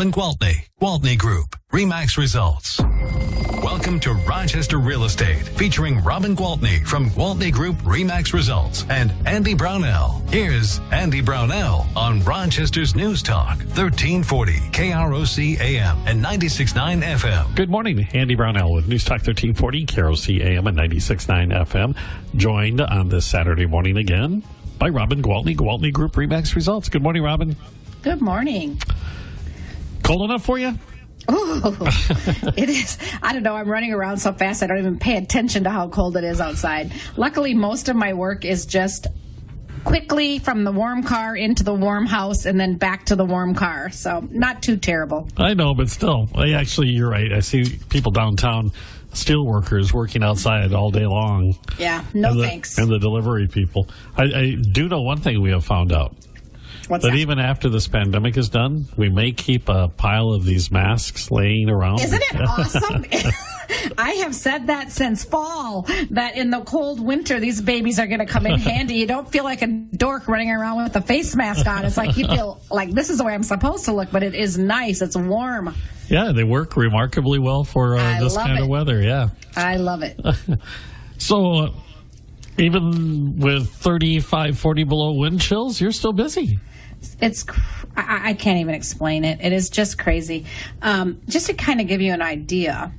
Gwaltney. Gwaltney Group, RE/MAX results. Welcome to Rochester Real Estate, featuring Robin Gwaltney from Gwaltney Group RE/MAX results and Andy Brownell. Here's Andy Brownell on Rochester's News Talk, 1340 KROC AM and 96.9 FM. Good morning, Andy Brownell with News Talk 1340 KROC AM and 96.9 FM. Joined on this Saturday morning again by Robin Gwaltney, Gwaltney Group RE/MAX results. Good morning, Robin. Good morning. Cold enough for you? Oh, it is. I don't know. I'm running around so fast I don't even pay attention to how cold it is outside. Luckily, most of my work is just quickly from the warm car into the warm house and then back to the warm car. So not too terrible. I know, but still. Actually, you're right. I see people downtown, steel workers working outside all day long. Yeah, no thanks. And the delivery people. I do know one thing we have found out. What's that? Even after this pandemic is done, we may keep a pile of these masks laying around. Isn't it awesome? I have said that since fall, that in the cold winter, these babies are going to come in handy. You don't feel like a dork running around with a face mask on. It's like you feel like this is the way I'm supposed to look, but it is nice. It's warm. Yeah, they work remarkably well for this kind of weather. Yeah, I love it. So even with 35, 40 below wind chills, you're still busy. I can't even explain it. It is just crazy. Just to kind of give you an idea,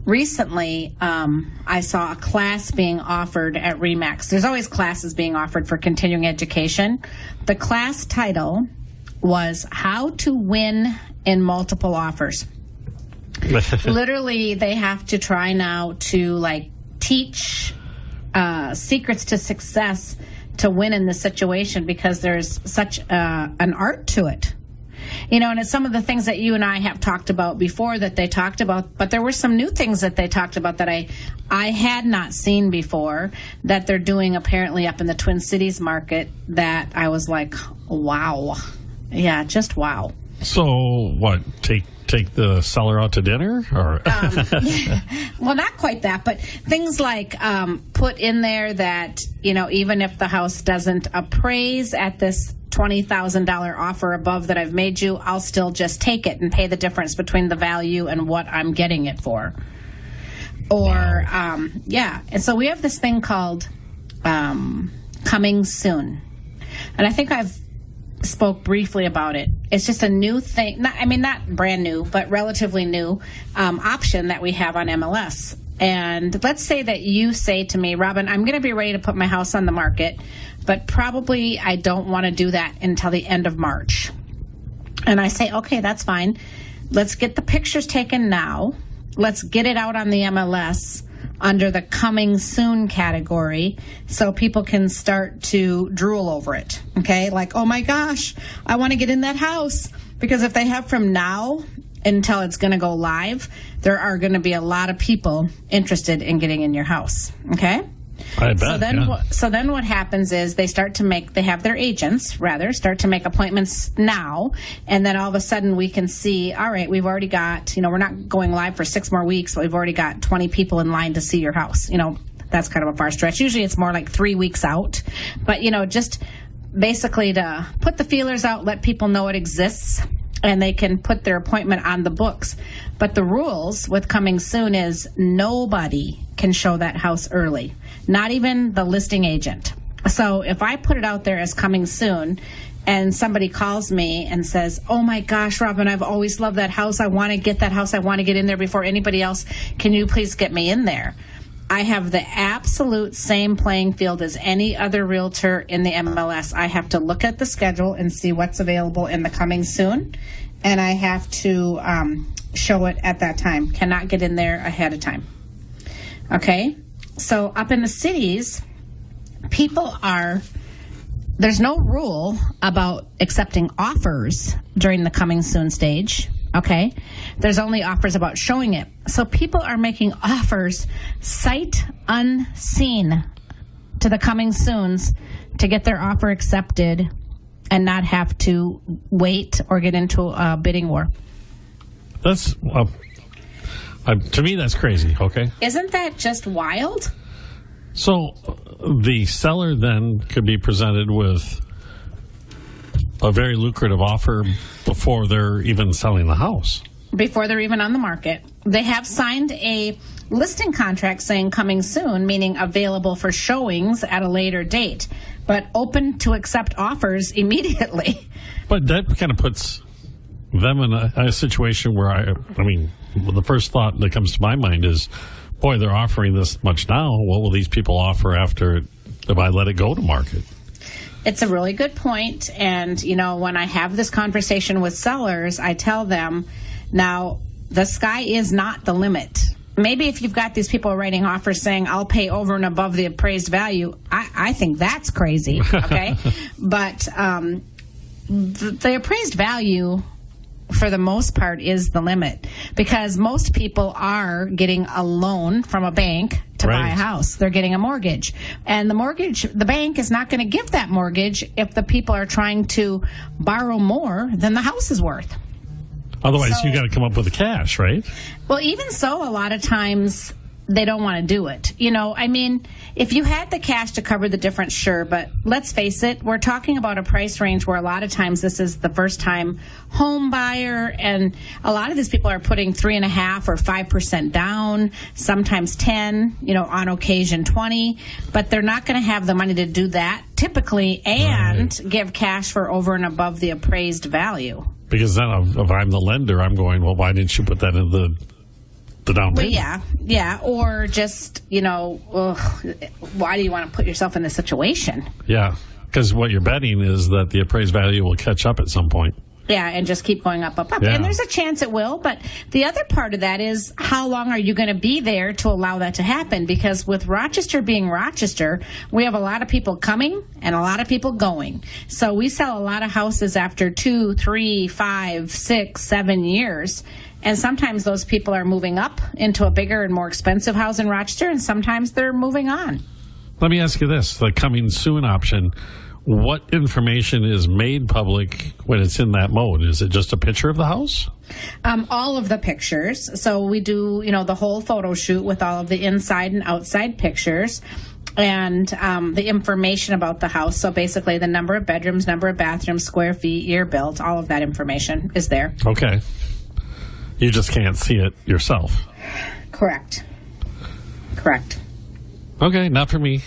recently I saw a class being offered at RE/MAX. There's always classes being offered for continuing education. The class title was How to Win in Multiple Offers. Literally, they have to try now to teach secrets to success to win in this situation, because there's such an art to it. And it's some of the things that you and I have talked about before that they talked about, but there were some new things that they talked about that I had not seen before that they're doing apparently up in the Twin Cities market that I was like, wow. Yeah, just wow. So what, take the seller out to dinner? Or Well, not quite that, but things like put in there that, even if the house doesn't appraise at this $20,000 offer above that I've made you, I'll still just take it and pay the difference between the value and what I'm getting it for. Or, and so we have this thing called Coming Soon. And I think I've spoke briefly about it. It's just a new thing. Not brand new, but relatively new option that we have on MLS. And let's say that you say to me, Robin, I'm going to be ready to put my house on the market, but probably I don't want to do that until the end of March. And I say, okay, that's fine. Let's get the pictures taken now. Let's get it out on the MLS under the Coming Soon category so people can start to drool over it. Okay? Like, oh my gosh, I want to get in that house. Because if they have from now until it's going to go live, there are going to be a lot of people interested in getting in your house. Okay? I bet. So then what happens is they have their agents start to make appointments now, and then all of a sudden we can see, all right, we've already got, we're not going live for 6 more weeks, but we've already got 20 people in line to see your house. That's kind of a far stretch. Usually it's more like 3 weeks out, but just basically to put the feelers out, let people know it exists, and they can put their appointment on the books. But the rules with Coming Soon is nobody can show that house early, not even the listing agent. So if I put it out there as Coming Soon and somebody calls me and says, oh my gosh, Robin, I've always loved that house. I want to get that house. I want to get in there before anybody else. Can you please get me in there? I have the absolute same playing field as any other realtor in the MLS. I have to look at the schedule and see what's available in the Coming Soon, and I have to show it at that time. Cannot get in there ahead of time. Okay? So up in the cities, there's no rule about accepting offers during the Coming Soon stage. Okay? There's only offers about showing it. So people are making offers sight unseen to the Coming Soons to get their offer accepted and not have to wait or get into a bidding war. That's, to me, that's crazy, okay? Isn't that just wild? So the seller then could be presented with a very lucrative offer before they're even selling the house. Before they're even on the market. They have signed a listing contract saying coming soon, meaning available for showings at a later date, but open to accept offers immediately. But that kind of puts them in a situation where, I mean, the first thought that comes to my mind is, boy, they're offering this much now. What will these people offer after if I let it go to market? It's a really good point. And, you know, when I have this conversation with sellers, I tell them, now, the sky is not the limit. Maybe if you've got these people writing offers saying, I'll pay over and above the appraised value, I think that's crazy, okay? But the appraised value, for the most part, is the limit, because most people are getting a loan from a bank to buy a house. They're getting a mortgage. And the bank is not going to give that mortgage if the people are trying to borrow more than the house is worth. Otherwise, you got to come up with the cash, right? Well, even so, a lot of times they don't want to do it. You know, I mean, if you had the cash to cover the difference, sure. But let's face it, we're talking about a price range where a lot of times this is the first time home buyer. And a lot of these people are putting 3.5% or 5% down, sometimes 10, you know, on occasion 20. But they're not going to have the money to do that typically and give cash for over and above the appraised value. Because then if I'm the lender, I'm going, well, why didn't you put that in the down payment? Well, yeah. Or just, you know, why do you want to put yourself in this situation? Yeah, because what you're betting is that the appraised value will catch up at some point. Yeah, and just keep going up. Yeah. And there's a chance it will, but the other part of that is how long are you going to be there to allow that to happen? Because with Rochester being Rochester, we have a lot of people coming and a lot of people going. So we sell a lot of houses after 2, 3, 5, 6, 7 years. And sometimes those people are moving up into a bigger and more expensive house in Rochester, and sometimes they're moving on. Let me ask you this, the coming soon option. What information is made public when it's in that mode? Is it just a picture of the house? All of the pictures. So we do, you know, the whole photo shoot with all of the inside and outside pictures and the information about the house. So basically the number of bedrooms, number of bathrooms, square feet, year built, all of that information is there. Okay. You just can't see it yourself. Correct. Okay, not for me.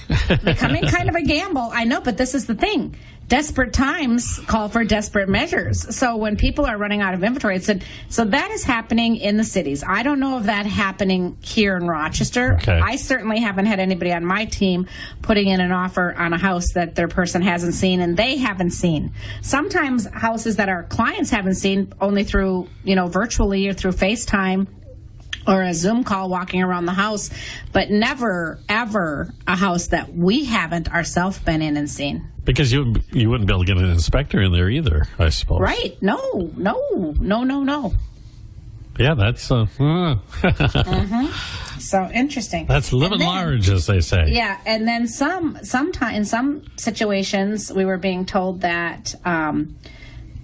Becoming kind of a gamble, I know, but this is the thing. Desperate times call for desperate measures. So when people are running out of inventory, so that is happening in the cities. I don't know of that happening here in Rochester. Okay. I certainly haven't had anybody on my team putting in an offer on a house that their person hasn't seen and they haven't seen. Sometimes houses that our clients haven't seen only through, you know, virtually or through FaceTime or a Zoom call walking around the house, but never, ever a house that we haven't ourselves been in and seen. Because you wouldn't be able to get an inspector in there either, I suppose. Right. No. Yeah, that's... So interesting. That's living large, as they say. Yeah, and then in some situations, we were being told that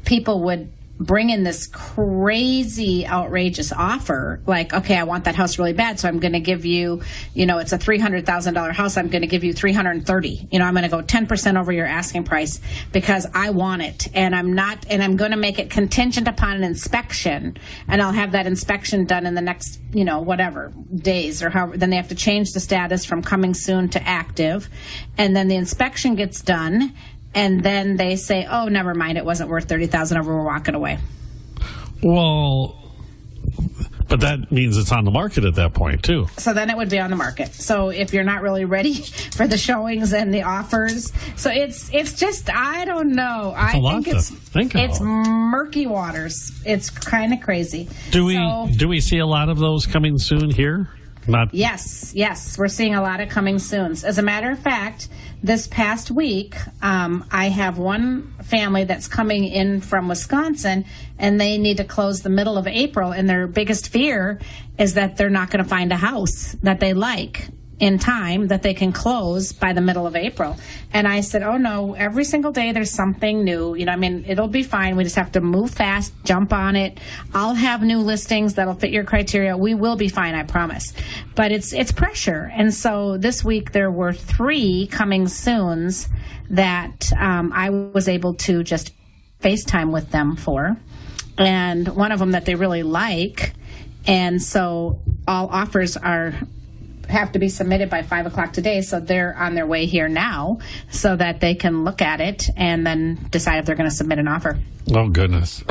people would bring in this crazy, outrageous offer, like, okay, I want that house really bad, so I'm going to give you, you know, it's a $300,000 house, I'm going to give you $330,000. You know, I'm going to go 10% over your asking price because I want it, and I'm going to make it contingent upon an inspection, and I'll have that inspection done in the next, you know, whatever, days or however. Then they have to change the status from coming soon to active, and then the inspection gets done, and then they say, oh, never mind, it wasn't worth $30,000 over, we're walking away. Well, but that means it's on the market at that point, too. So then it would be on the market. So if you're not really ready for the showings and the offers, so it's just, I don't know. I think it's murky waters. It's kind of crazy. Do we see a lot of those coming soon here? Yes, we're seeing a lot of coming soon. As a matter of fact, this past week, I have one family that's coming in from Wisconsin, and they need to close the middle of April, and their biggest fear is that they're not going to find a house that they like in time that they can close by the middle of April. And I said, oh no, every single day there's something new. You know, I mean, it'll be fine. We just have to move fast, jump on it. I'll have new listings that'll fit your criteria. We will be fine, I promise. But it's pressure. And so this week there were 3 coming soons that I was able to just FaceTime with them for, and one of them that they really like. And so all offers have to be submitted by 5 o'clock today, so they're on their way here now so that they can look at it and then decide if they're going to submit an offer. Oh, goodness.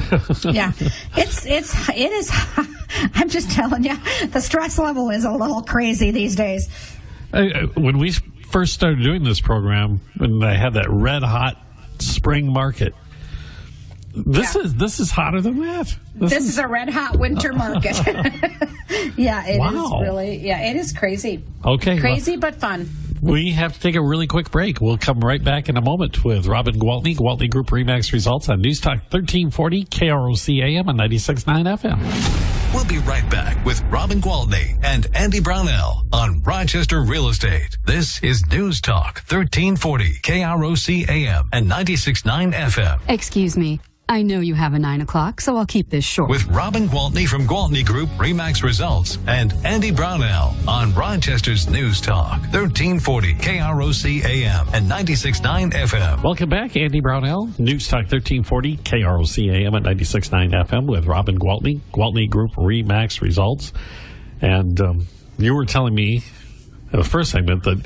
Yeah. It is. I'm just telling you, the stress level is a little crazy these days. When we first started doing this program, when I had that red hot spring market, this is hotter than that. This is a red hot winter market. Yeah, it is really. Yeah, it is crazy. Okay, crazy but fun. We have to take a really quick break. We'll come right back in a moment with Robin Gwaltney, Gwaltney Group RE/MAX results on News Talk 1340 KROC AM and 96.9 FM. We'll be right back with Robin Gwaltney and Andy Brownell on Rochester Real Estate. This is News Talk 1340 KROC AM and 96.9 FM. Excuse me. I know you have a 9 o'clock, so I'll keep this short. With Robin Gwaltney from Gwaltney Group RE/MAX results and Andy Brownell on Rochester's News Talk 1340 KROC AM and 96.9 FM. Welcome back, Andy Brownell, News Talk 1340 KROC AM at 96.9 FM with Robin Gwaltney, Gwaltney Group RE/MAX results. And you were telling me in the first segment that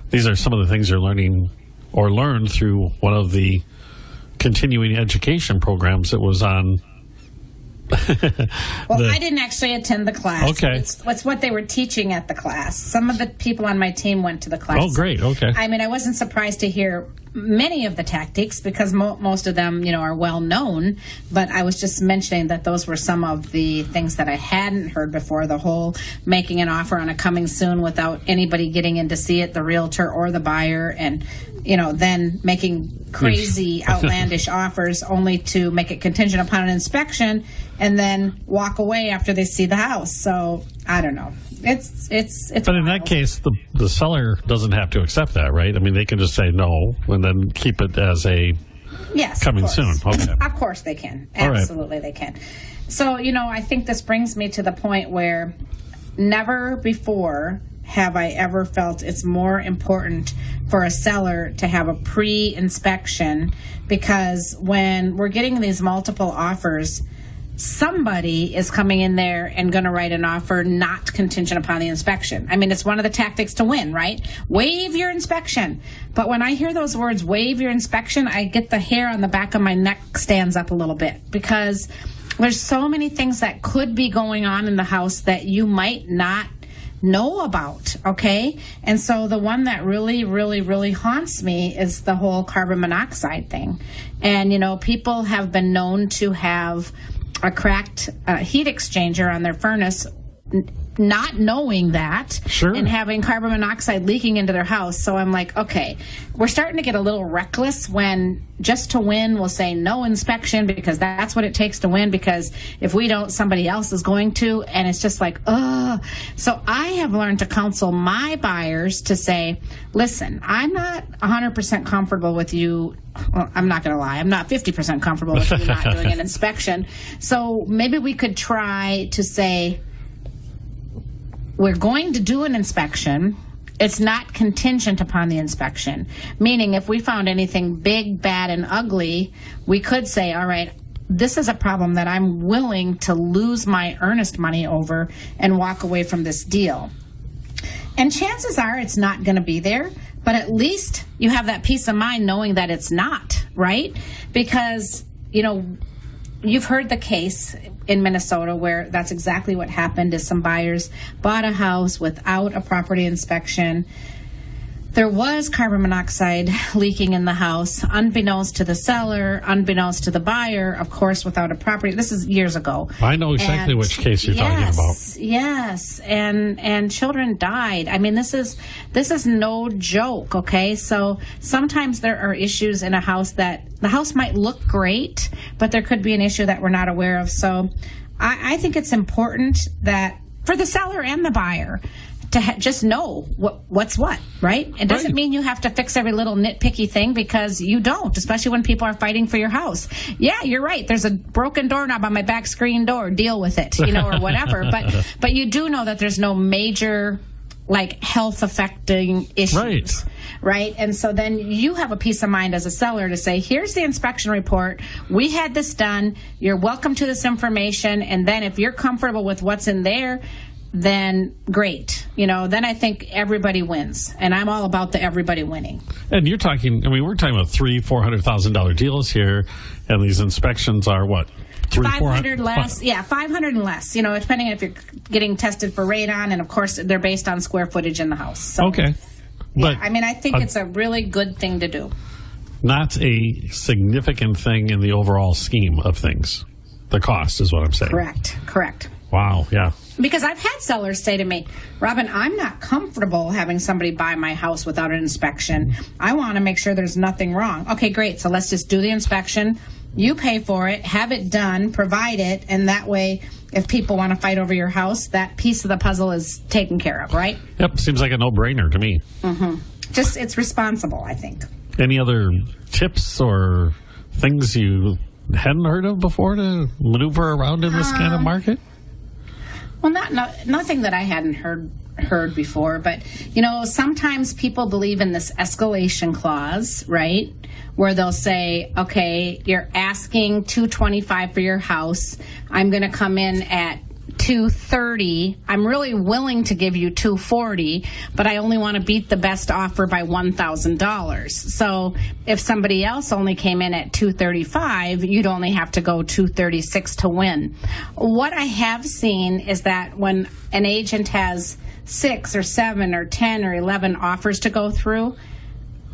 these are some of the things you're learning or learned through one of the continuing education programs that was on. I didn't actually attend the class. Okay. It's what they were teaching at the class. Some of the people on my team went to the class. Oh, great. Okay. I mean, I wasn't surprised to hear many of the tactics because most of them, are well known. But I was just mentioning that those were some of the things that I hadn't heard before. The whole making an offer on a coming soon without anybody getting in to see it, the realtor or the buyer, and then making crazy, outlandish offers only to make it contingent upon an inspection and then walk away after they see the house. So I don't know. It's but in that case, the seller doesn't have to accept that, right? I mean, they can just say no and then keep it as a coming soon. Okay. Of course they can. Absolutely they can. So, I think this brings me to the point where never before have I ever felt it's more important for a seller to have a pre-inspection, because when we're getting these multiple offers, somebody is coming in there and going to write an offer not contingent upon the inspection. I mean, it's one of the tactics to win, right? Waive your inspection. But when I hear those words, waive your inspection, I get the hair on the back of my neck stands up a little bit, because there's so many things that could be going on in the house that you might not know about, okay? And so the one that really, really, really haunts me is the whole carbon monoxide thing. And, people have been known to have a cracked heat exchanger on their furnace, not knowing that, and having carbon monoxide leaking into their house. So I'm like, okay, we're starting to get a little reckless when just to win we'll say no inspection because that's what it takes to win, because if we don't, somebody else is going to, and it's just like, ugh. So I have learned to counsel my buyers to say, listen, I'm not 100% comfortable with you. Well, I'm not going to lie. I'm not 50% comfortable with you not doing an inspection. So maybe we could try to say, we're going to do an inspection. It's not contingent upon the inspection. Meaning, if we found anything big, bad, and ugly, we could say, all right, this is a problem that I'm willing to lose my earnest money over and walk away from this deal. And chances are it's not going to be there, but at least you have that peace of mind knowing that it's not, right? Because, you've heard the case in Minnesota where that's exactly what happened, is some buyers bought a house without a property inspection. There was carbon monoxide leaking in the house, unbeknownst to the seller, unbeknownst to the buyer, of course, without a property. This is years ago. I know exactly which case you're talking about. Yes, and children died. I mean, this is no joke, okay? So sometimes there are issues in a house that the house might look great, but there could be an issue that we're not aware of. So I think it's important that for the seller and the buyer to just know what's what, right? It doesn't mean you have to fix every little nitpicky thing, because you don't, especially when people are fighting for your house. Yeah, you're right. There's a broken doorknob on my back screen door. Deal with it, or whatever. But you do know that there's no major like health affecting issues. Right. And so then you have a peace of mind as a seller to say, here's the inspection report. We had this done. You're welcome to this information. And then if you're comfortable with what's in there, then great. Then I think everybody wins. And I'm all about the everybody winning. And you're talking, we're talking about $300,000-$400,000 deals here. And these inspections are what? 500 less. Yeah, 500 and less, depending on if you're getting tested for radon. And of course, they're based on square footage in the house. So, okay. But I think it's a really good thing to do. Not a significant thing in the overall scheme of things. The cost is what I'm saying. Correct. Wow, yeah. Because I've had sellers say to me, Robin, I'm not comfortable having somebody buy my house without an inspection. I want to make sure there's nothing wrong. Okay, great. So let's just do the inspection. You pay for it, have it done, provide it, and that way, if people want to fight over your house, that piece of the puzzle is taken care of, right? Yep, seems like a no-brainer to me. Mm-hmm. Just, it's responsible, I think. Any other tips or things you hadn't heard of before to maneuver around in this kind of market? Well, nothing that I hadn't heard before, but sometimes people believe in this escalation clause, right? Where they'll say, okay, you're asking $225 for your house. I'm going to come in at $230. I'm really willing to give you $240, but I only want to beat the best offer by $1,000. So if somebody else only came in at $235, you'd only have to go $236 to win. What I have seen is that when an agent has 6 or 7 or 10 or 11 offers to go through,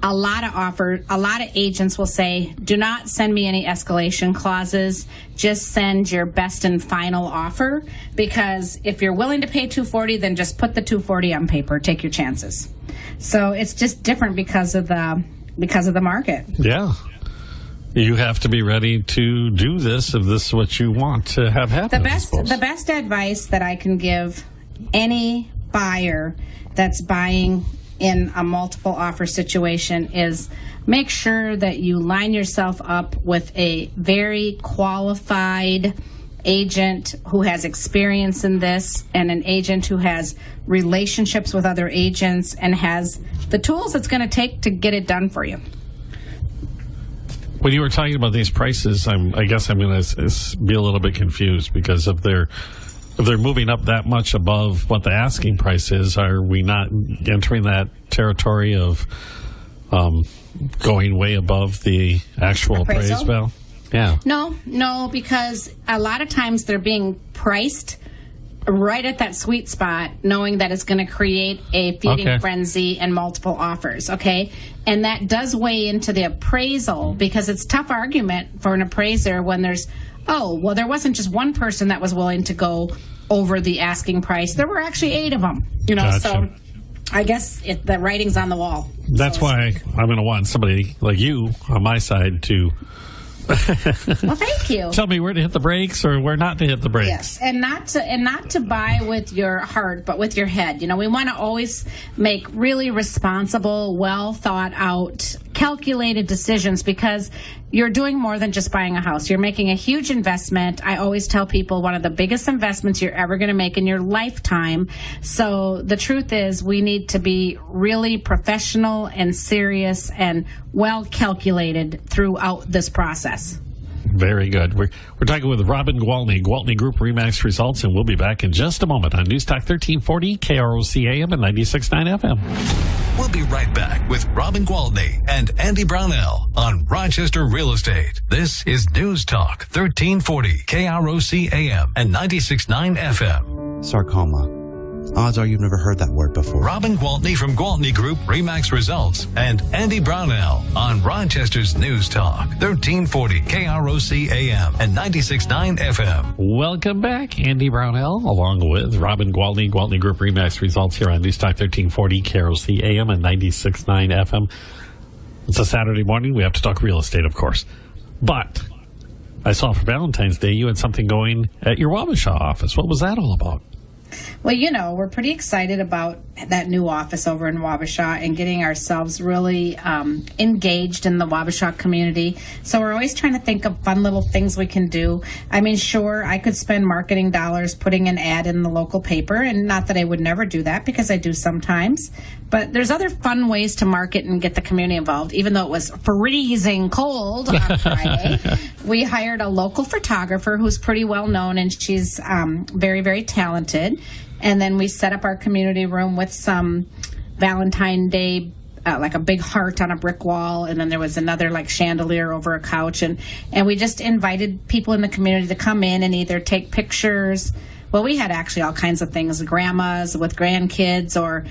a lot of agents will say, do not send me any escalation clauses. Just send your best and final offer, because if you're willing to pay $240, then just put the $240 on paper. Take your chances. So it's just different because of the market. Yeah. You have to be ready to do this if this is what you want to have happen. The best advice that I can give any buyer that's buying in a multiple offer situation is make sure that you line yourself up with a very qualified agent who has experience in this, and an agent who has relationships with other agents and has the tools it's going to take to get it done for you. When you were talking about these prices, I guess I'm going to be a little bit confused, because if they're moving up that much above what the asking price is, are we not entering that territory of going way above the actual appraisal value? Yeah. No, because a lot of times they're being priced right at that sweet spot, knowing that it's going to create a feeding frenzy and multiple offers, okay? And that does weigh into the appraisal, because it's a tough argument for an appraiser when there's, there wasn't just one person that was willing to go over the asking price. There were actually 8 of them, Gotcha. So I guess the writing's on the wall. That's why I'm going to want somebody like you on my side to well, thank you. tell me where to hit the brakes or where not to hit the brakes. Yes, and not to buy with your heart, but with your head. We want to always make really responsible, well thought out, calculated decisions, because you're doing more than just buying a house. You're making a huge investment. I always tell people one of the biggest investments you're ever going to make in your lifetime. So the truth is, we need to be really professional and serious and well calculated throughout this process. Very good. We're talking with Robin Gwaltney, Gwaltney Group RE/MAX Results, and we'll be back in just a moment on News Talk 1340, KROC AM and 96.9 FM. We'll be right back with Robin Gwaltney and Andy Brownell on Rochester Real Estate. This is News Talk 1340, KROC AM and 96.9 FM. Sarcoma. Odds are you've never heard that word before. Robin Gwaltney from Gwaltney Group RE/MAX Results and Andy Brownell on Rochester's News Talk 1340 KROC AM and 96.9 FM. Welcome back, Andy Brownell, along with Robin Gwaltney, Gwaltney Group RE/MAX Results here on News Talk 1340 KROC AM and 96.9 FM. It's a Saturday morning. We have to talk real estate, of course. But I saw for Valentine's Day you had something going at your Wabasha office. What was that all about? Well, we're pretty excited about that new office over in Wabasha and getting ourselves really engaged in the Wabasha community. So we're always trying to think of fun little things we can do. I mean, sure, I could spend marketing dollars putting an ad in the local paper, and not that I would never do that because I do sometimes. But there's other fun ways to market and get the community involved. Even though it was freezing cold on Friday, we hired a local photographer who's pretty well known, and she's very, very talented. And then we set up our community room with some Valentine's Day, like a big heart on a brick wall. And then there was another like chandelier over a couch. And we just invited people in the community to come in and either take pictures. Well, we had actually all kinds of things, grandmas with grandkids or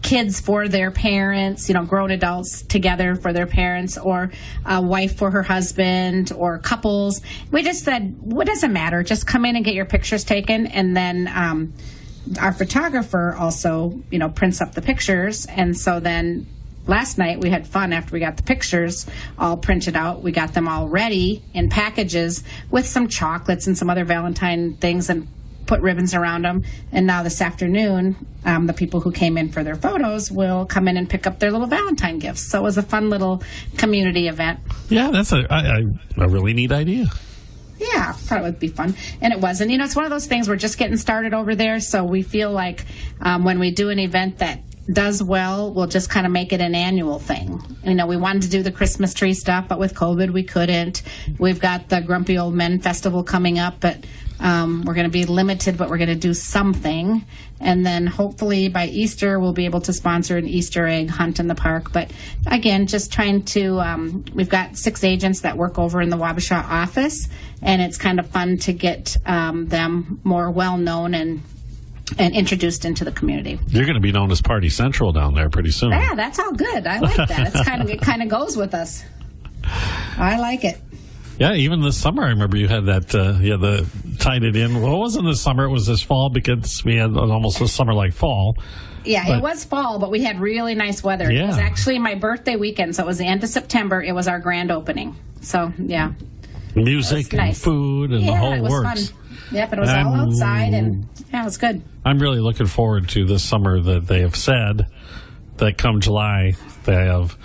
kids for their parents, grown adults together for their parents, or a wife for her husband, or couples. We just said, what does it matter? Just come in and get your pictures taken. And then our photographer also, prints up the pictures. And so then last night we had fun after we got the pictures all printed out. We got them all ready in packages with some chocolates and some other Valentine things and put ribbons around them. And now this afternoon, the people who came in for their photos will come in and pick up their little Valentine gifts. So it was a fun little community event. Yeah, that's a really neat idea. Yeah, thought it would be fun. And it was. And, it's one of those things, we're just getting started over there. So we feel like when we do an event that does well, we'll just kind of make it an annual thing. We wanted to do the Christmas tree stuff, but with COVID, we couldn't. We've got the Grumpy Old Men Festival coming up, but we're going to be limited, but we're going to do something. And then hopefully by Easter, we'll be able to sponsor an Easter egg hunt in the park. But again, just trying to, we've got 6 agents that work over in the Wabasha office, and it's kind of fun to get them more well-known and introduced into the community. You're going to be known as Party Central down there pretty soon. Yeah, that's all good. I like that. It kind of goes with us. I like it. Yeah, even this summer, I remember you had that, tied it in. Well, it wasn't this summer, it was this fall because we had almost a summer like fall. Yeah, it was fall, but we had really nice weather. Yeah. It was actually my birthday weekend, so it was the end of September. It was our grand opening. So, yeah. Music and nice. Food and the whole it was works. Fun. Yep, it was all outside, and it was good. I'm really looking forward to this summer that they have said that come July, they have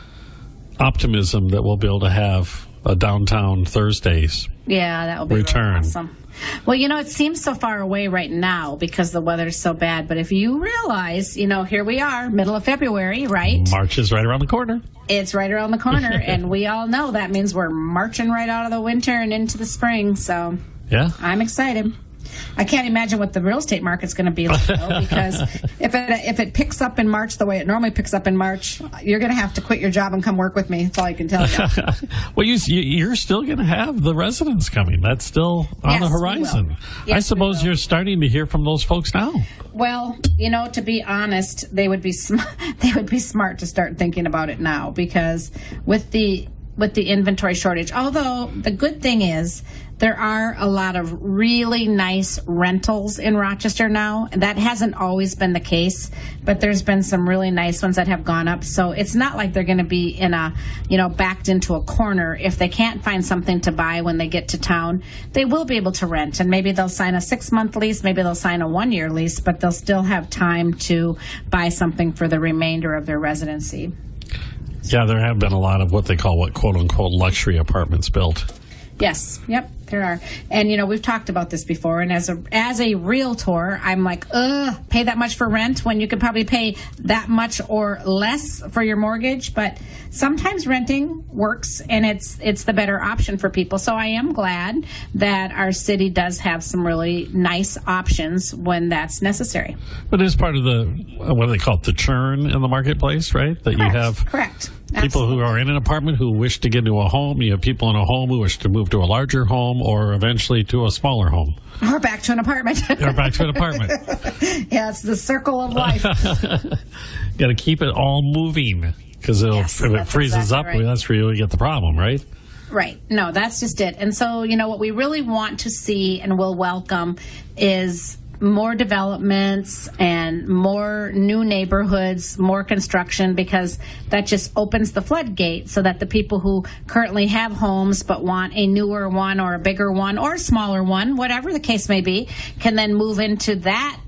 optimism that we'll be able to have a downtown Thursdays. Yeah, that will be return. Really awesome. Well, it seems so far away right now because the weather's so bad. But if you realize, here we are, middle of February, right? March is right around the corner. It's right around the corner, and we all know that means we're marching right out of the winter and into the spring. So yeah, I'm excited. I can't imagine what the real estate market's going to be like, though, because if it picks up in March the way it normally picks up in March, you're going to have to quit your job and come work with me. That's all I can tell you. Well, you're still going to have the residents coming. That's still on the horizon. Yes, I suppose you're starting to hear from those folks now. Well, to be honest, they would be smart to start thinking about it now, because with the inventory shortage. Although the good thing is there are a lot of really nice rentals in Rochester now. That hasn't always been the case, but there's been some really nice ones that have gone up. So it's not like they're going to be in a, backed into a corner. If they can't find something to buy when they get to town, they will be able to rent. And maybe they'll sign a 6-month lease, maybe they'll sign a 1-year lease, but they'll still have time to buy something for the remainder of their residency. Yeah, there have been a lot of what they call quote-unquote luxury apartments built. Yes. Yep, there are. And, we've talked about this before. And as a realtor, I'm like, pay that much for rent when you could probably pay that much or less for your mortgage. But sometimes renting works, and it's the better option for people. So I am glad that our city does have some really nice options when that's necessary. But it is part of the, what do they call it, the churn in the marketplace, right? That Correct. You have Correct. People who are in an apartment who wish to get into a home. You have people in a home who wish to move to a larger home or eventually to a smaller home. Or back to an apartment. Or back to an apartment. Yeah, it's the circle of life. Got to keep it all moving, because if it freezes up, that's where you get the problem, right? Right. No, that's just it. And so, what we really want to see and will welcome is more developments and more new neighborhoods, more construction, because that just opens the floodgate so that the people who currently have homes but want a newer one or a bigger one or a smaller one, whatever the case may be, can then move into that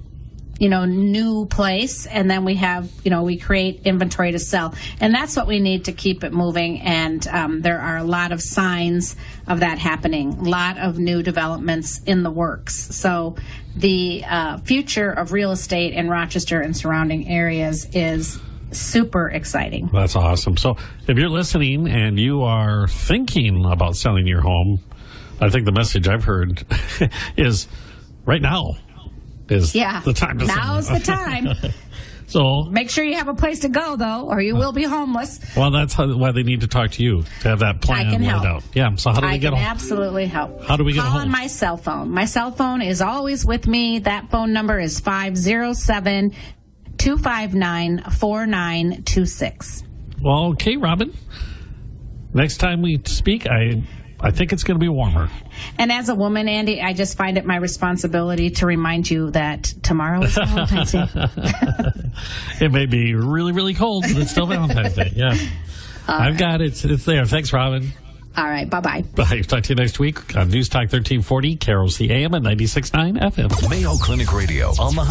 new place, and then we have, we create inventory to sell. And that's what we need to keep it moving, and there are a lot of signs of that happening, a lot of new developments in the works. So the future of real estate in Rochester and surrounding areas is super exciting. That's awesome. So if you're listening and you are thinking about selling your home, I think the message I've heard is right now. The time to now's the time. So make sure you have a place to go, though, or you will be homeless. Well, that's why they need to talk to you, to have that plan laid out. Yeah. So how do we get? I can absolutely help. How do we get Call home? on my cell phone. My cell phone is always with me. That phone number is 507-259-4926. Well, okay, Robin. Next time we speak, I think it's going to be warmer. And as a woman, Andy, I just find it my responsibility to remind you that tomorrow is Valentine's Day. It may be really, really cold, but it's still Valentine's Day. Yeah. I've got it. It's there. Thanks, Robin. All right. Bye-bye. Bye. Talk to you next week on News Talk 1340, KROC AM at 96.9 FM. Mayo Clinic Radio on the